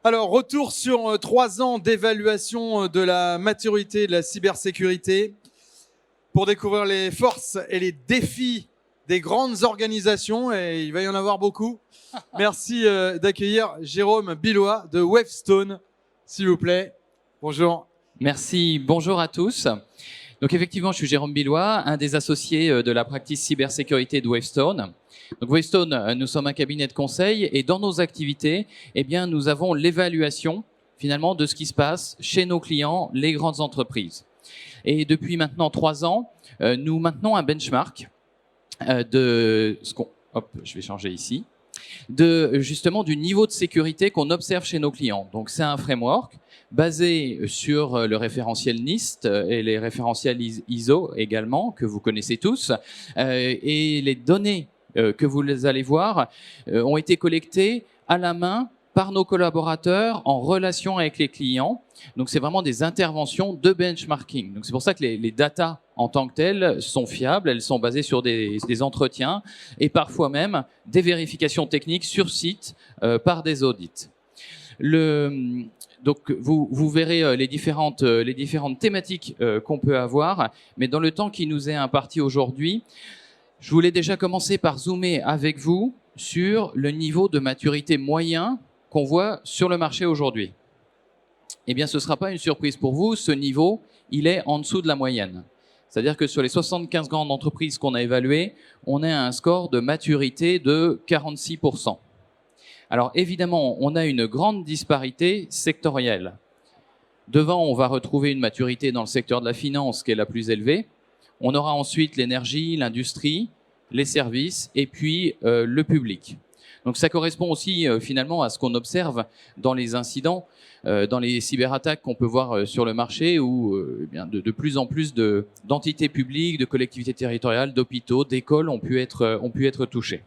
Alors, retour sur 3 ans d'évaluation de la maturité de la cybersécurité pour découvrir les forces et les défis des grandes organisations, et il va y en avoir beaucoup. Merci d'accueillir Jérôme Billois de Wavestone, s'il vous plaît. Bonjour. Merci, bonjour à tous. Donc effectivement, je suis Jérôme Billois, un des associés de la practice cybersécurité de Wavestone. Donc Wavestone, nous sommes un cabinet de conseil et dans nos activités, eh bien, nous avons l'évaluation finalement de ce qui se passe chez nos clients, les grandes entreprises. Et depuis maintenant 3 ans, nous maintenons un benchmark de ce qu'on... Hop, je vais changer ici. Justement du niveau de sécurité qu'on observe chez nos clients. Donc c'est un framework basé sur le référentiel NIST et les référentiels ISO également, que vous connaissez tous. Et les données que vous allez voir ont été collectées à la main par nos collaborateurs en relation avec les clients. Donc, c'est vraiment des interventions de benchmarking. Donc, c'est pour ça que les datas en tant que telles sont fiables. Elles sont basées sur des entretiens et parfois même des vérifications techniques sur site par des audits. Donc, vous verrez les différentes thématiques qu'on peut avoir. Mais dans le temps qui nous est imparti aujourd'hui, je voulais déjà commencer par zoomer avec vous sur le niveau de maturité moyen qu'on voit sur le marché aujourd'hui. Eh bien, ce ne sera pas une surprise pour vous, ce niveau, il est en dessous de la moyenne. C'est-à-dire que sur les 75 grandes entreprises qu'on a évaluées, on a un score de maturité de 46%. Alors évidemment, on a une grande disparité sectorielle. Devant, on va retrouver une maturité dans le secteur de la finance qui est la plus élevée. On aura ensuite l'énergie, l'industrie, les services et puis le public. Donc ça correspond aussi finalement à ce qu'on observe dans les incidents, dans les cyberattaques qu'on peut voir sur le marché où eh bien, de plus en plus d'entités publiques, de collectivités territoriales, d'hôpitaux, d'écoles ont pu être touchés.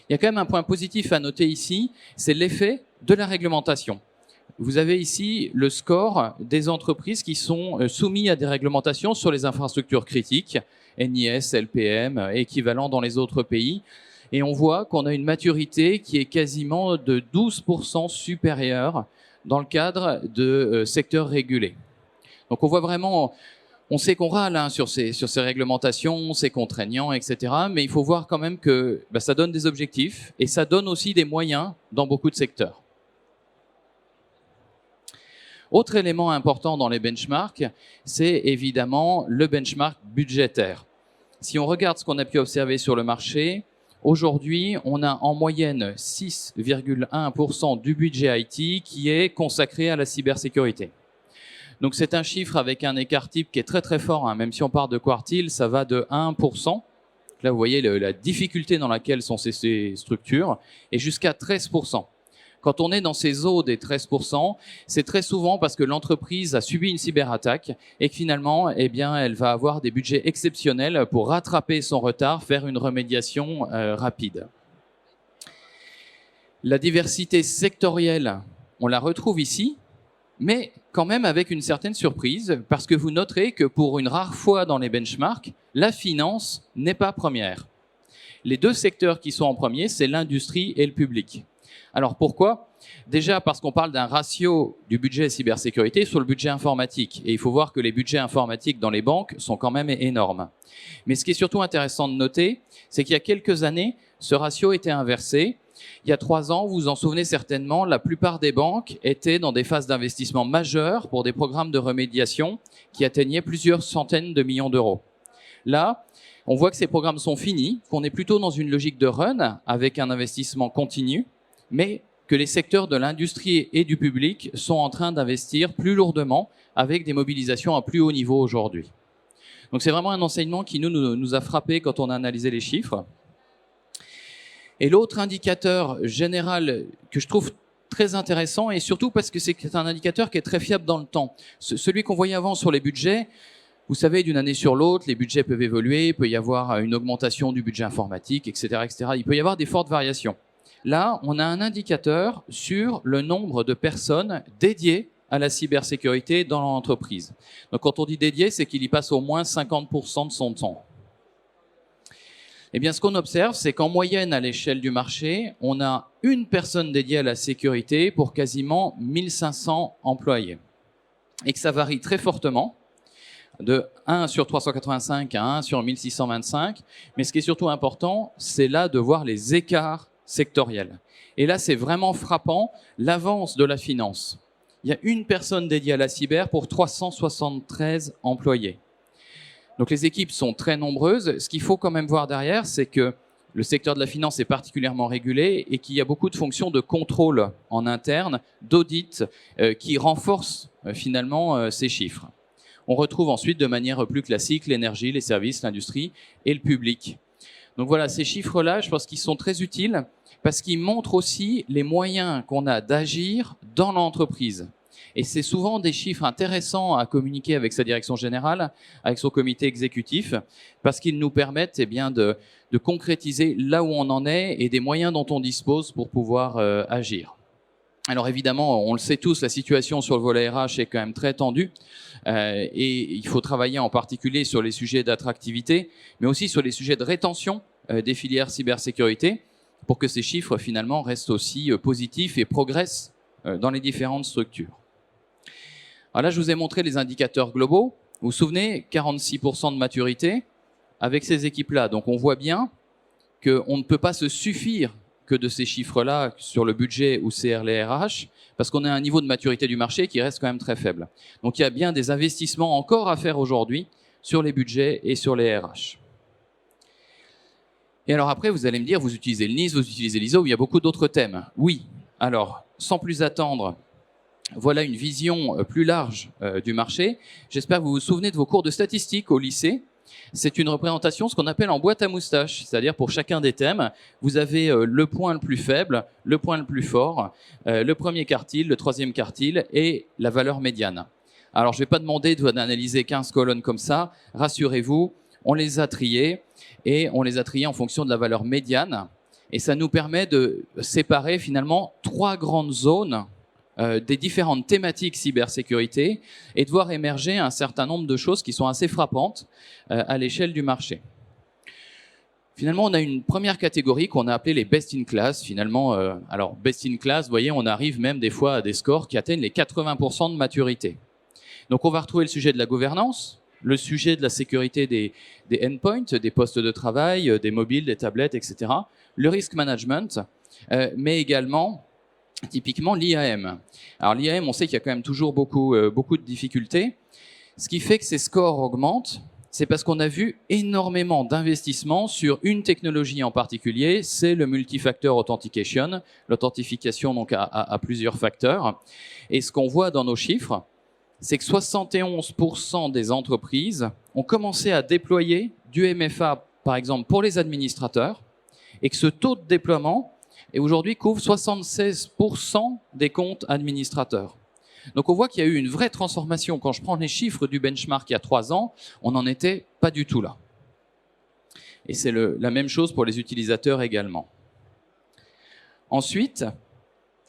Il y a quand même un point positif à noter ici, c'est l'effet de la réglementation. Vous avez ici le score des entreprises qui sont soumises à des réglementations sur les infrastructures critiques, NIS, LPM, équivalent dans les autres pays. Et on voit qu'on a une maturité qui est quasiment de 12% supérieure dans le cadre de secteurs régulés. Donc on voit vraiment, on sait qu'on râle sur ces réglementations, c'est contraignant, etc. Mais il faut voir quand même que ça donne des objectifs et ça donne aussi des moyens dans beaucoup de secteurs. Autre élément important dans les benchmarks, c'est évidemment le benchmark budgétaire. Si on regarde ce qu'on a pu observer sur le marché, aujourd'hui, on a en moyenne 6,1% du budget IT qui est consacré à la cybersécurité. Donc c'est un chiffre avec un écart type qui est très très fort, hein. Même si on part de quartile, ça va de 1%. Là, vous voyez la difficulté dans laquelle sont ces structures, et jusqu'à 13%. Quand on est dans ces eaux des 13%, c'est très souvent parce que l'entreprise a subi une cyberattaque et que finalement, eh bien, elle va avoir des budgets exceptionnels pour rattraper son retard, faire une remédiation rapide. La diversité sectorielle, on la retrouve ici, mais quand même avec une certaine surprise, parce que vous noterez que pour une rare fois dans les benchmarks, la finance n'est pas première. Les deux secteurs qui sont en premier, c'est l'industrie et le public. Alors pourquoi? Déjà parce qu'on parle d'un ratio du budget cybersécurité sur le budget informatique. Et il faut voir que les budgets informatiques dans les banques sont quand même énormes. Mais ce qui est surtout intéressant de noter, c'est qu'il y a quelques années, ce ratio était inversé. Il y a 3 ans, vous vous en souvenez certainement, la plupart des banques étaient dans des phases d'investissement majeures pour des programmes de remédiation qui atteignaient plusieurs centaines de millions d'euros. Là, on voit que ces programmes sont finis, qu'on est plutôt dans une logique de run avec un investissement continu, mais que les secteurs de l'industrie et du public sont en train d'investir plus lourdement avec des mobilisations à plus haut niveau aujourd'hui. Donc c'est vraiment un enseignement qui nous a frappé quand on a analysé les chiffres. Et l'autre indicateur général que je trouve très intéressant, et surtout parce que c'est un indicateur qui est très fiable dans le temps. Celui qu'on voyait avant sur les budgets, vous savez, d'une année sur l'autre, les budgets peuvent évoluer, il peut y avoir une augmentation du budget informatique, etc., etc. Il peut y avoir des fortes variations. Là, on a un indicateur sur le nombre de personnes dédiées à la cybersécurité dans l'entreprise. Donc quand on dit dédié, c'est qu'il y passe au moins 50% de son temps. Eh bien, ce qu'on observe, c'est qu'en moyenne, à l'échelle du marché, on a une personne dédiée à la sécurité pour quasiment 1500 employés. Et que ça varie très fortement, de 1 sur 385 à 1 sur 1625. Mais ce qui est surtout important, c'est là de voir les écarts sectoriels. Et là, c'est vraiment frappant, l'avance de la finance. Il y a une personne dédiée à la cyber pour 373 employés. Donc les équipes sont très nombreuses. Ce qu'il faut quand même voir derrière, c'est que le secteur de la finance est particulièrement régulé et qu'il y a beaucoup de fonctions de contrôle en interne, d'audit, qui renforcent finalement ces chiffres. On retrouve ensuite de manière plus classique l'énergie, les services, l'industrie et le public. Donc voilà, ces chiffres-là, je pense qu'ils sont très utiles parce qu'ils montrent aussi les moyens qu'on a d'agir dans l'entreprise. Et c'est souvent des chiffres intéressants à communiquer avec sa direction générale, avec son comité exécutif, parce qu'ils nous permettent de concrétiser là où on en est et des moyens dont on dispose pour pouvoir agir. Alors évidemment, on le sait tous, la situation sur le volet RH est quand même très tendue et il faut travailler en particulier sur les sujets d'attractivité, mais aussi sur les sujets de rétention des filières cybersécurité pour que ces chiffres finalement restent aussi positifs et progressent dans les différentes structures. Alors là, je vous ai montré les indicateurs globaux. Vous vous souvenez, 46% de maturité avec ces équipes-là. Donc on voit bien qu'on ne peut pas se suffire que de ces chiffres-là sur le budget ou CR les RH, parce qu'on a un niveau de maturité du marché qui reste quand même très faible. Donc il y a bien des investissements encore à faire aujourd'hui sur les budgets et sur les RH. Et alors après, vous allez me dire, vous utilisez le NIST, vous utilisez l'ISO, il y a beaucoup d'autres thèmes. Oui, alors sans plus attendre, voilà une vision plus large du marché. J'espère que vous vous souvenez de vos cours de statistiques au lycée. C'est une représentation, ce qu'on appelle en boîte à moustaches, c'est-à-dire pour chacun des thèmes, vous avez le point le plus faible, le point le plus fort, le premier quartile, le troisième quartile et la valeur médiane. Alors, je ne vais pas demander d'analyser 15 colonnes comme ça, rassurez-vous, on les a triées et on les a triées en fonction de la valeur médiane. Et ça nous permet de séparer finalement 3 grandes zones des différentes thématiques cybersécurité et de voir émerger un certain nombre de choses qui sont assez frappantes à l'échelle du marché. Finalement, on a une première catégorie qu'on a appelée les best in class. Finalement, alors best in class, vous voyez, on arrive même des fois à des scores qui atteignent les 80% de maturité. Donc on va retrouver le sujet de la gouvernance, le sujet de la sécurité des endpoints, des postes de travail, des mobiles, des tablettes, etc. Le risk management, mais également typiquement l'IAM. Alors l'IAM, on sait qu'il y a quand même toujours beaucoup de difficultés. Ce qui fait que ces scores augmentent, c'est parce qu'on a vu énormément d'investissements sur une technologie en particulier, c'est le multifactor authentication, l'authentification donc à plusieurs facteurs. Et ce qu'on voit dans nos chiffres, c'est que 71% des entreprises ont commencé à déployer du MFA, par exemple, pour les administrateurs, et que ce taux de déploiement et aujourd'hui couvre 76% des comptes administrateurs. Donc on voit qu'il y a eu une vraie transformation. Quand je prends les chiffres du benchmark il y a 3 ans, on n'en était pas du tout là. Et c'est la même chose pour les utilisateurs également. Ensuite,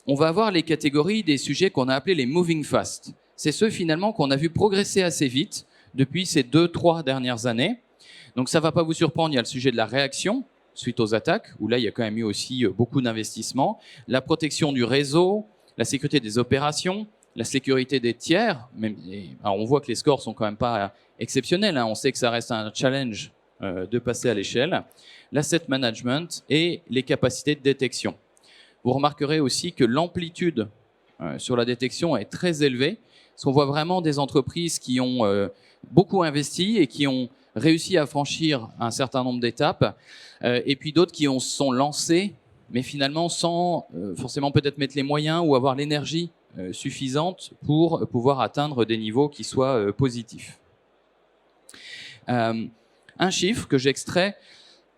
on va avoir les catégories des sujets qu'on a appelés les moving fast. C'est ceux finalement qu'on a vu progresser assez vite depuis ces 2-3 dernières années. Donc ça ne va pas vous surprendre, il y a le sujet de la réaction suite aux attaques, où là, il y a quand même eu aussi beaucoup d'investissements. La protection du réseau, la sécurité des opérations, la sécurité des tiers. Alors on voit que les scores sont quand même pas exceptionnels. On sait que ça reste un challenge de passer à l'échelle. L'asset management et les capacités de détection. Vous remarquerez aussi que l'amplitude sur la détection est très élevée. Parce qu'on voit vraiment des entreprises qui ont beaucoup investi et qui ont réussi à franchir un certain nombre d'étapes, et puis d'autres qui sont lancés, mais finalement sans forcément peut-être mettre les moyens ou avoir l'énergie suffisante pour pouvoir atteindre des niveaux qui soient positifs. Un chiffre que j'extrais,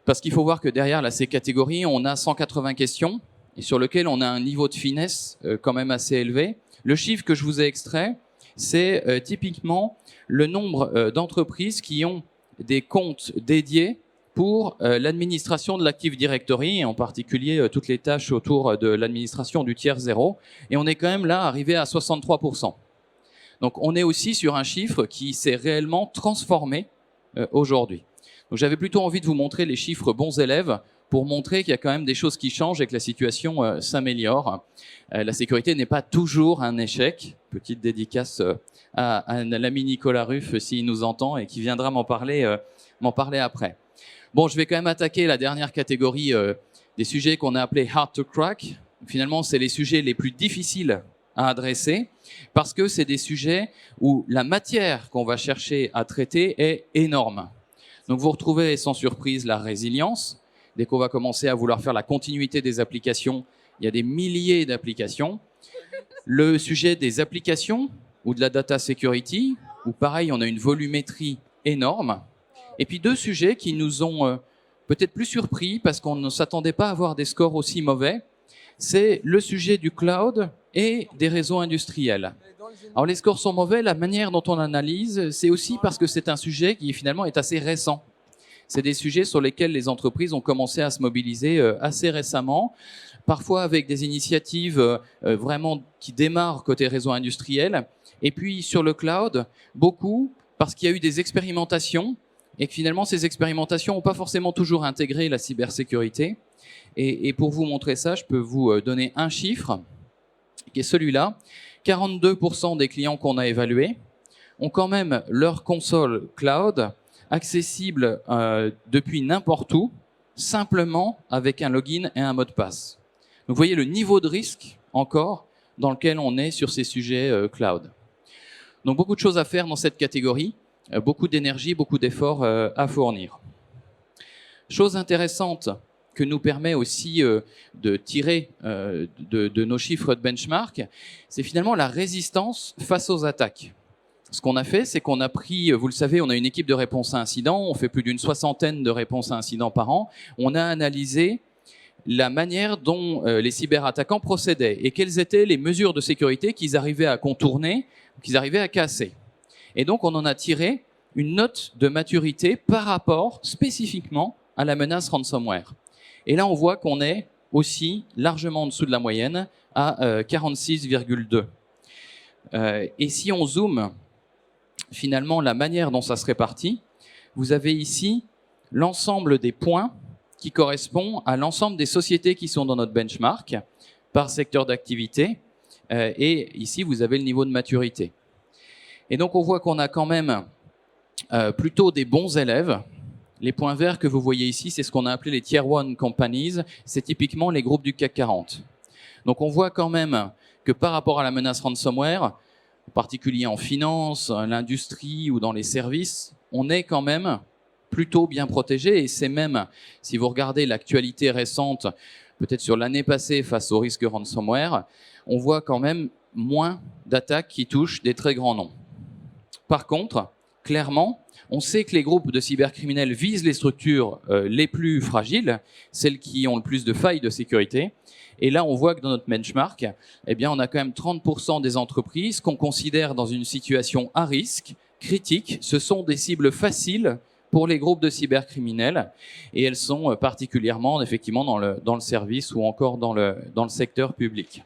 parce qu'il faut voir que derrière là, ces catégories, on a 180 questions, et sur lequel on a un niveau de finesse quand même assez élevé. Le chiffre que je vous ai extrait, c'est typiquement le nombre d'entreprises qui ont des comptes dédiés pour l'administration de l'Active Directory, et en particulier toutes les tâches autour de l'administration du tiers zéro. Et on est quand même là arrivé à 63%. Donc on est aussi sur un chiffre qui s'est réellement transformé aujourd'hui. Donc j'avais plutôt envie de vous montrer les chiffres bons élèves pour montrer qu'il y a quand même des choses qui changent et que la situation s'améliore. La sécurité n'est pas toujours un échec. Petite dédicace à l'ami Nicolas Ruff s'il nous entend et qui viendra m'en parler après. Bon, je vais quand même attaquer la dernière catégorie des sujets qu'on a appelés hard to crack. Finalement, c'est les sujets les plus difficiles à adresser parce que c'est des sujets où la matière qu'on va chercher à traiter est énorme. Donc vous retrouvez sans surprise la résilience. Dès qu'on va commencer à vouloir faire la continuité des applications, il y a des milliers d'applications. Le sujet des applications ou de la data security, où pareil, on a une volumétrie énorme. Et puis deux sujets qui nous ont peut-être plus surpris parce qu'on ne s'attendait pas à avoir des scores aussi mauvais. C'est le sujet du cloud et des réseaux industriels. Alors les scores sont mauvais, la manière dont on analyse, c'est aussi parce que c'est un sujet qui finalement est assez récent. C'est des sujets sur lesquels les entreprises ont commencé à se mobiliser assez récemment, parfois avec des initiatives vraiment qui démarrent côté réseau industriel. Et puis sur le cloud, beaucoup parce qu'il y a eu des expérimentations et que finalement ces expérimentations n'ont pas forcément toujours intégré la cybersécurité. Et pour vous montrer ça, je peux vous donner un chiffre qui est celui-là. 42% des clients qu'on a évalués ont quand même leur console cloud accessible depuis n'importe où, simplement avec un login et un mot de passe. Donc vous voyez le niveau de risque encore dans lequel on est sur ces sujets cloud. Donc beaucoup de choses à faire dans cette catégorie, beaucoup d'énergie, beaucoup d'efforts à fournir. Chose intéressante que nous permet aussi de tirer de nos chiffres de benchmark, c'est finalement la résistance face aux attaques. Ce qu'on a fait, c'est qu'on a pris, vous le savez, on a une équipe de réponse à incidents, on fait plus d'une 60aine de réponses à incidents par an. On a analysé la manière dont les cyberattaquants procédaient et quelles étaient les mesures de sécurité qu'ils arrivaient à contourner, qu'ils arrivaient à casser. Et donc, on en a tiré une note de maturité par rapport spécifiquement à la menace ransomware. Et là, on voit qu'on est aussi largement en dessous de la moyenne à 46,2. Et si on zoome finalement la manière dont ça se répartit, vous avez ici l'ensemble des points qui correspond à l'ensemble des sociétés qui sont dans notre benchmark par secteur d'activité. Et ici, vous avez le niveau de maturité. Et donc, on voit qu'on a quand même plutôt des bons élèves. Les points verts que vous voyez ici, c'est ce qu'on a appelé les Tier 1 companies. C'est typiquement les groupes du CAC 40. Donc, on voit quand même que par rapport à la menace ransomware, en particulier en finance, l'industrie ou dans les services, on est quand même plutôt bien protégé. Et c'est même, si vous regardez l'actualité récente, peut-être sur l'année passée face au risque ransomware, on voit quand même moins d'attaques qui touchent des très grands noms. Par contre, clairement, on sait que les groupes de cybercriminels visent les structures les plus fragiles, celles qui ont le plus de failles de sécurité. Et là, on voit que dans notre benchmark, eh bien, on a quand même 30% des entreprises qu'on considère dans une situation à risque, critique. Ce sont des cibles faciles pour les groupes de cybercriminels et elles sont particulièrement, effectivement, dans le service ou encore dans le secteur public.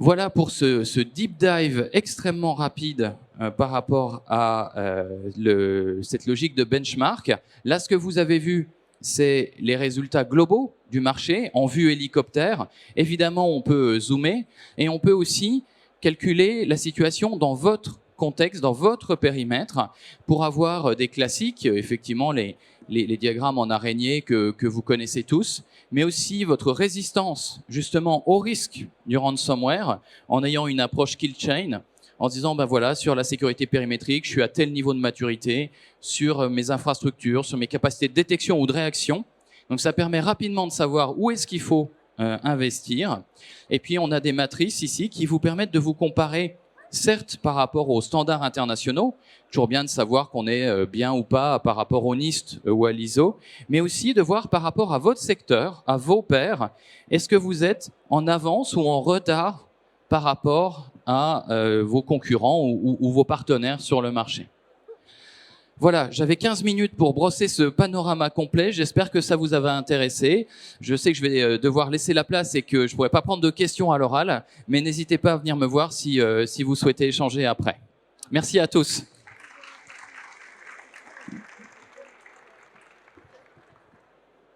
Voilà pour ce deep dive extrêmement rapide par rapport à cette logique de benchmark. Là, ce que vous avez vu, c'est les résultats globaux du marché en vue hélicoptère. Évidemment, on peut zoomer et on peut aussi calculer la situation dans votre contexte, dans votre périmètre, pour avoir des classiques, effectivement les diagrammes en araignée que vous connaissez tous, mais aussi votre résistance justement au risque du ransomware en ayant une approche kill chain, en se disant, ben voilà, sur la sécurité périmétrique, je suis à tel niveau de maturité, sur mes infrastructures, sur mes capacités de détection ou de réaction. Donc ça permet rapidement de savoir où est-ce qu'il faut investir. Et puis on a des matrices ici qui vous permettent de vous comparer, certes par rapport aux standards internationaux, toujours bien de savoir qu'on est bien ou pas par rapport au NIST ou à l'ISO, mais aussi de voir par rapport à votre secteur, à vos pairs, est-ce que vous êtes en avance ou en retard par rapport à vos concurrents ou vos partenaires sur le marché. Voilà, j'avais 15 minutes pour brosser ce panorama complet. J'espère que ça vous avait intéressé. Je sais que je vais devoir laisser la place et que je ne pourrai pas prendre de questions à l'oral, mais n'hésitez pas à venir me voir si vous souhaitez échanger après. Merci à tous.